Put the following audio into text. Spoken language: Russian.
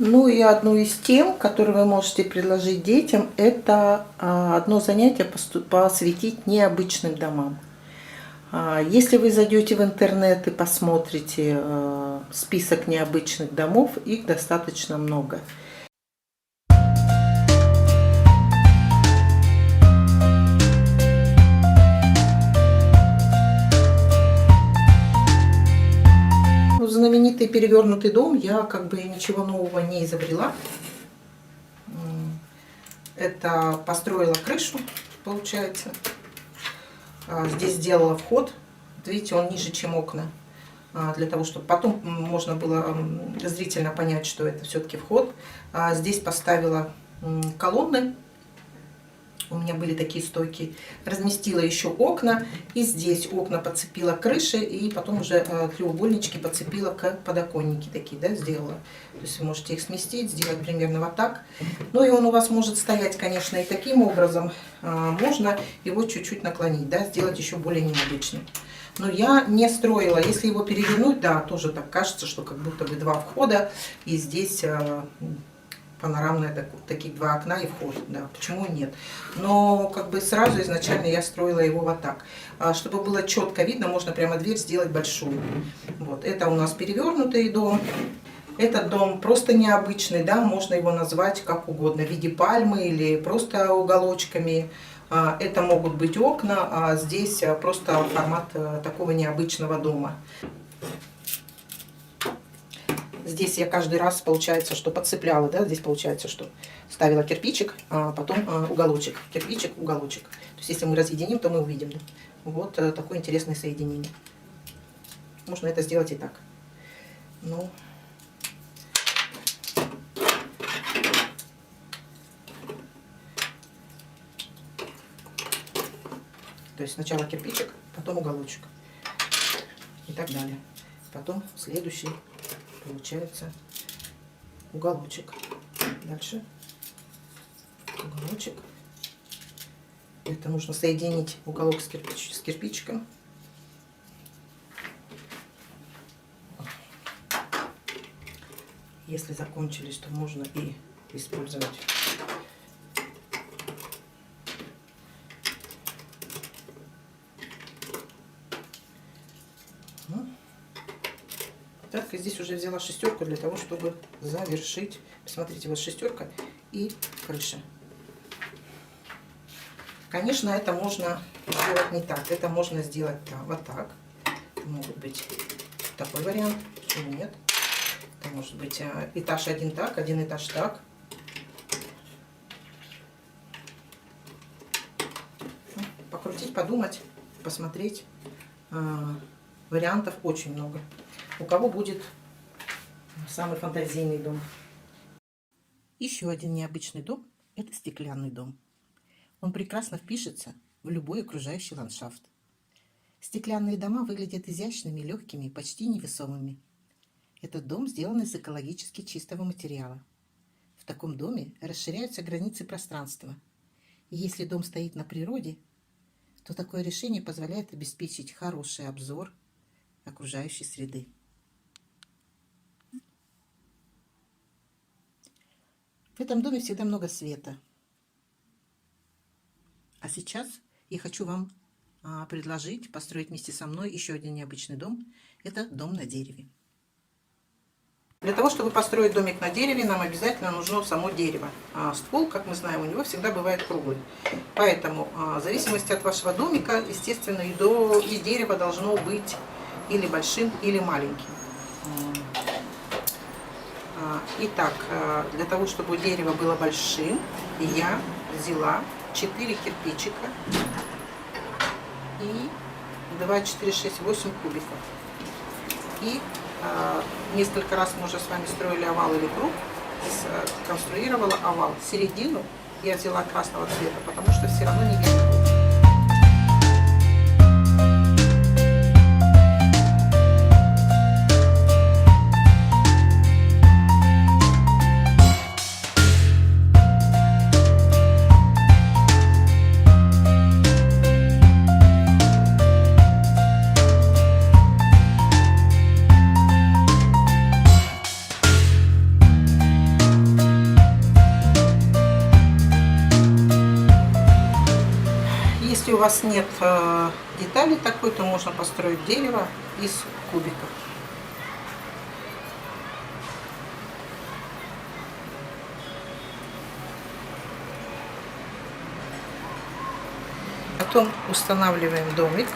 Ну и одну из тем, которые вы можете предложить детям, это одно занятие посвятить необычным домам. Если вы зайдете в интернет и посмотрите список необычных домов, их достаточно много. Знаменитый перевернутый дом, я как бы ничего нового не изобрела. Это построила крышу, получается. Здесь сделала вход. Видите, он ниже, чем окна. Для того, чтобы потом можно было зрительно понять, что это все-таки вход. Здесь поставила колонны. У меня были такие стойки. Разместила еще окна. И здесь окна подцепила к крыше. И потом уже треугольнички подцепила к подоконнике. Такие, да, сделала. То есть вы можете их сместить, сделать примерно вот так. Ну и он у вас может стоять, конечно, и таким образом. Можно его чуть-чуть наклонить, да, сделать еще более необычным. Но я не строила. Если его перевернуть, да, тоже так кажется, что как будто бы два входа. И здесь панорамные такие два окна и вход, да, почему нет. Но как бы сразу изначально я строила его вот так. Чтобы было четко видно, можно прямо дверь сделать большую. Вот, это у нас перевернутый дом. Этот дом просто необычный, да, можно его назвать как угодно, в виде пальмы или просто уголочками. Это могут быть окна, а здесь просто формат такого необычного дома. Здесь я каждый раз, получается, что подцепляла, да, здесь получается, что ставила кирпичик, а потом уголочек, кирпичик, уголочек. То есть если мы разъединим, то мы увидим, да? Вот такое интересное соединение. Можно это сделать и так. Ну, то есть сначала кирпичик, потом уголочек и так далее. Потом следующий, получается, уголочек. Дальше уголочек. Это нужно соединить уголок с кирпичиком. Если закончились, то можно и использовать так. И здесь уже взяла шестерку для того, чтобы завершить. Посмотрите, вот шестерка и крыша. Конечно, это можно сделать не так. Это можно сделать вот так. Это может быть такой вариант. Почему нет? Это может быть этаж один так, один этаж так. Покрутить, подумать, посмотреть. Вариантов очень много. У кого будет самый фантазийный дом. Еще один необычный дом – это стеклянный дом. Он прекрасно впишется в любой окружающий ландшафт. Стеклянные дома выглядят изящными, легкими и почти невесомыми. Этот дом сделан из экологически чистого материала. В таком доме расширяются границы пространства. И если дом стоит на природе, то такое решение позволяет обеспечить хороший обзор окружающей среды. В этом доме всегда много света. А сейчас я хочу вам предложить построить вместе со мной еще один необычный дом. Это дом на дереве. Для того, чтобы построить домик на дереве, нам обязательно нужно само дерево. Ствол, как мы знаем, у него всегда бывает круглый. Поэтому, в зависимости от вашего домика, естественно, и дерево должно быть или большим, или маленьким. Итак, для того, чтобы дерево было большим, я взяла 4 кирпичика и 2, 4, 6, 8 кубиков. И несколько раз мы уже с вами строили овал или круг, конструировала овал. Середину я взяла красного цвета, потому что все равно не видно. у вас нет детали такой, то можно построить дерево из кубиков. Потом устанавливаем домик.